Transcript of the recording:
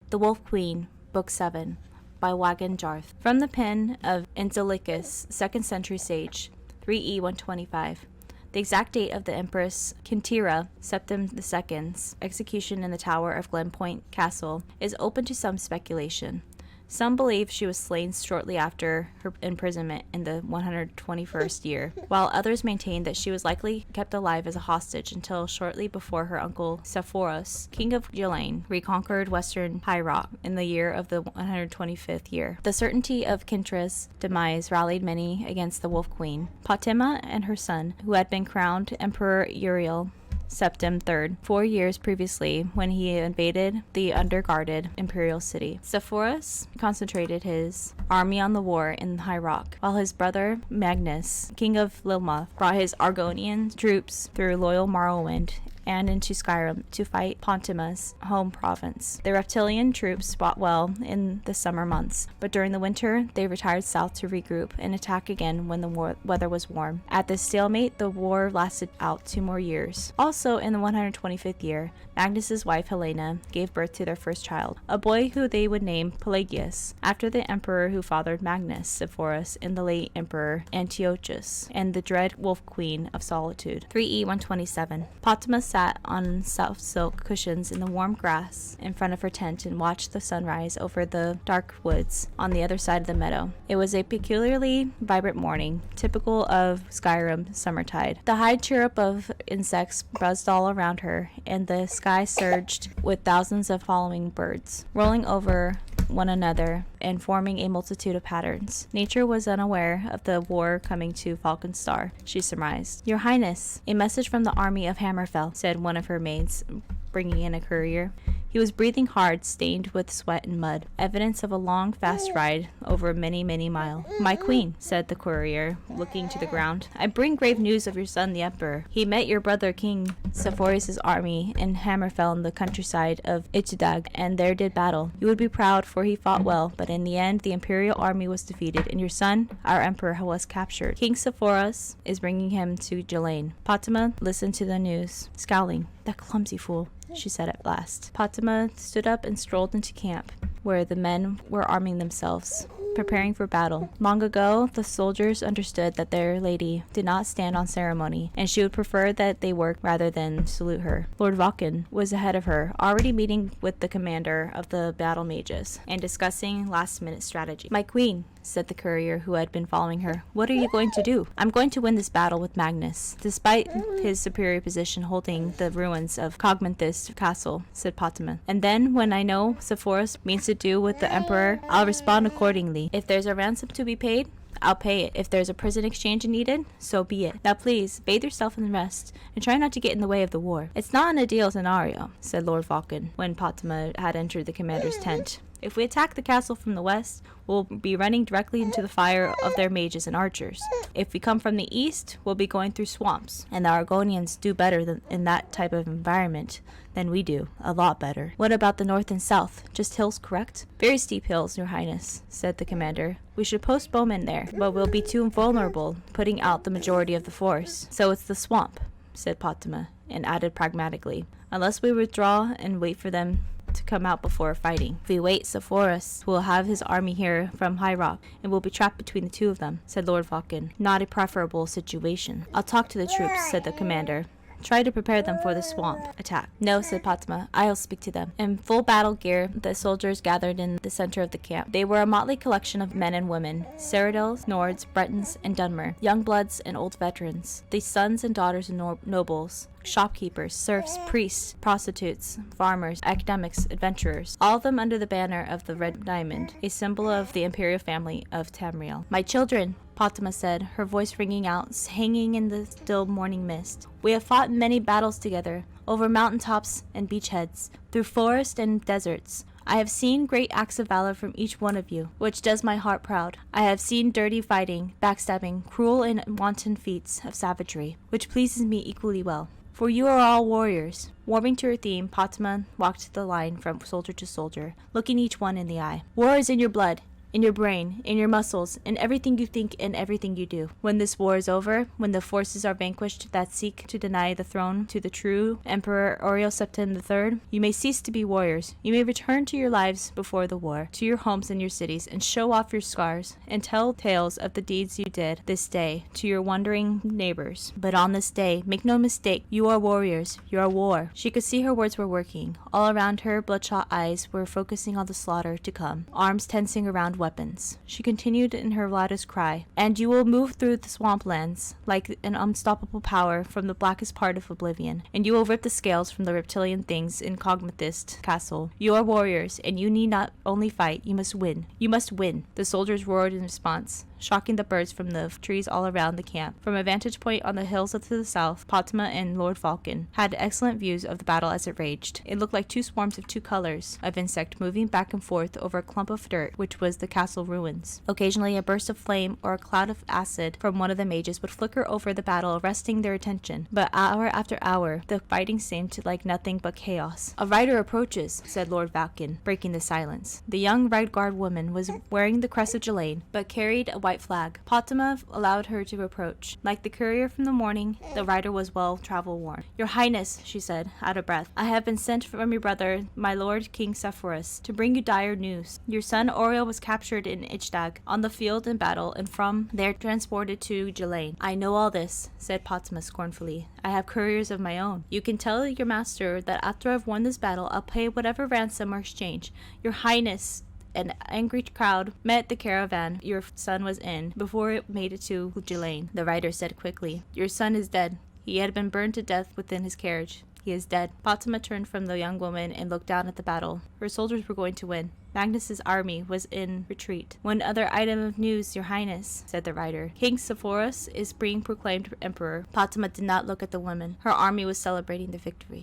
The Wolf Queen, Book 7, by Wagan Jarth. From the pen of Enzelicus, 2nd century sage, 3e 125. The exact date of the Empress Kintira Septim II's execution in the tower of Glenpoint Castle is open to some speculation. Some believe she was slain shortly after her imprisonment in the 121st year, while others maintain that she was likely kept alive as a hostage until shortly before her uncle Sepphoris, king of Gilane, reconquered western Hyrok in the year of the 125th year. The certainty of Kintira's demise rallied many against the Wolf Queen. Fatima and her son, who had been crowned Emperor Uriel Septim III 4 years previously when he invaded the underguarded imperial city. Sepphoris concentrated his army on the war in High Rock, while his brother Magnus, king of Lilmoth, brought his Argonian troops through loyal Morrowind and into Skyrim to fight Pontima's home province. The reptilian troops fought well in the summer months, but during the winter they retired south to regroup and attack again when the weather was warm. At this stalemate, the war lasted out 2 more years. Also in the 125th year, Magnus's wife Helena gave birth to their first child, a boy who they would name Pelagius, after the emperor who fathered Magnus, Sepphoris, and the late emperor Antiochus, and the dread Wolf Queen of Solitude. 3e 127. Fatima sat on soft silk cushions in the warm grass in front of her tent and watched the sunrise over the dark woods on the other side of the meadow. It was a peculiarly vibrant morning, typical of Skyrim summertide. The high chirrup of insects buzzed all around her, and the sky surged with thousands of following birds, rolling over one another and forming a multitude of patterns. Nature was unaware of the war coming to Falcon Star, she surmised. "Your Highness, a message from the army of Hammerfell," said one of her maids, bringing in a courier. He was breathing hard, stained with sweat and mud, evidence of a long, fast ride over many, many miles. "My queen," said the courier, looking to the ground, "I bring grave news of your son, the emperor. He met your brother, King Sepphoris' army in Hammerfell in the countryside of Itzudag, and there did battle. You would be proud, for he fought well, but in the end the imperial army was defeated, and your son, our emperor, was captured. King Sepphoris is bringing him to Gilane." Fatima listened to the news, scowling. "That clumsy fool," she said at last. Fatima stood up and strolled into camp, where the men were arming themselves, preparing for battle. Long ago, the soldiers understood that their lady did not stand on ceremony, and she would prefer that they work rather than salute her. Lord Vulcan was ahead of her, already meeting with the commander of the battle mages and discussing last-minute strategy. "My queen," said the courier who had been following her, "what are you going to do?" "I'm going to win this battle with Magnus, despite his superior position holding the ruins of Cogmanthus Castle," said Fatima. "And then, when I know Sepphoris means to do with the emperor, I'll respond accordingly. If there's a ransom to be paid, I'll pay it. If there's a prison exchange needed, so be it. Now please, bathe yourself and rest, and try not to get in the way of the war." "It's not an ideal scenario," said Lord Vulcan, when Fatima had entered the commander's tent. "If we attack the castle from the west, we'll be running directly into the fire of their mages and archers. If we come from the east, we'll be going through swamps, and the Argonians do better in that type of environment than we do, a lot better." "What about the north and south? Just hills, correct?" "Very steep hills, your highness," said the commander. "We should post bowmen there, but we'll be too vulnerable, putting out the majority of the force. So it's the swamp," said Fatima, and added pragmatically, "unless we withdraw and wait for them to come out before fighting. If we wait, Sepphoris will have his army here from High Rock, and we'll be trapped between the two of them," said Lord Vulcan. "Not a preferable situation." "I'll talk to the troops," said the commander. "Try to prepare them for the swamp attack." "No," said Fatima, "I'll speak to them." In full battle gear, the soldiers gathered in the center of the camp. They were a motley collection of men and women, Cyrodiils, Nords, Bretons, and Dunmer, young bloods and old veterans, the sons and daughters of nobles, shopkeepers, serfs, priests, prostitutes, farmers, academics, adventurers, all of them under the banner of the Red Diamond, a symbol of the imperial family of Tamriel. "My children," Fatima said, her voice ringing out, hanging in the still morning mist. "We have fought many battles together, over mountaintops and beachheads, through forests and deserts. I have seen great acts of valor from each one of you, which does my heart proud. I have seen dirty fighting, backstabbing, cruel and wanton feats of savagery, which pleases me equally well. For you are all warriors." Warming to her theme, Fatima walked the line from soldier to soldier, looking each one in the eye. "War is in your blood. in your brain, in your muscles, in everything you think and everything you do. When this war is over, when the forces are vanquished that seek to deny the throne to the true Emperor Aurelius Septim III, you may cease to be warriors. You may return to your lives before the war, to your homes and your cities, and show off your scars, and tell tales of the deeds you did this day to your wondering neighbors. But on this day, make no mistake, you are warriors. You are war. She could see her words were working. All around her, bloodshot eyes were focusing on the slaughter to come, arms tensing around weapons. She continued in her loudest cry, and you will move through the swamplands like an unstoppable power from the blackest part of oblivion, and you will rip the scales from the reptilian things in Cogmathist Castle. You are warriors, and you need not only fight, you must win. You must win. The soldiers roared in response, shocking the birds from the trees all around the camp. From a vantage point on the hills to the south, Fatima and Lord Falcon had excellent views of the battle as it raged. It looked like two swarms of two colors of insect moving back and forth over a clump of dirt, which was the castle ruins. Occasionally a burst of flame or a cloud of acid from one of the mages would flicker over the battle, arresting their attention. But hour after hour, the fighting seemed like nothing but chaos. "A rider approaches," said Lord Falcon, breaking the silence. The young Red Guard woman was wearing the crest of Jelaine, but carried a white flag. Fatima allowed her to approach. Like the courier from the morning, the rider was well travel-worn. "Your Highness," she said, out of breath, "I have been sent from your brother, my lord King Sepphoris, to bring you dire news. Your son Oriel was captured in Ichdag, on the field in battle, and from there transported to Jelaine." "I know all this," said Fatima scornfully. "I have couriers of my own. You can tell your master that after I've won this battle, I'll pay whatever ransom or exchange. Your Highness." An angry crowd met the caravan your son was in before it made it to Jelaine. The rider said quickly, "Your son is dead. He had been burned to death within his carriage. He is dead." Fatima turned from the young woman and looked down at the battle. Her soldiers were going to win. Magnus's army was in retreat. "One other item of news, your Highness," said the rider. "King Sepphoris is being proclaimed emperor." Fatima did not look at the woman. Her army was celebrating the victory.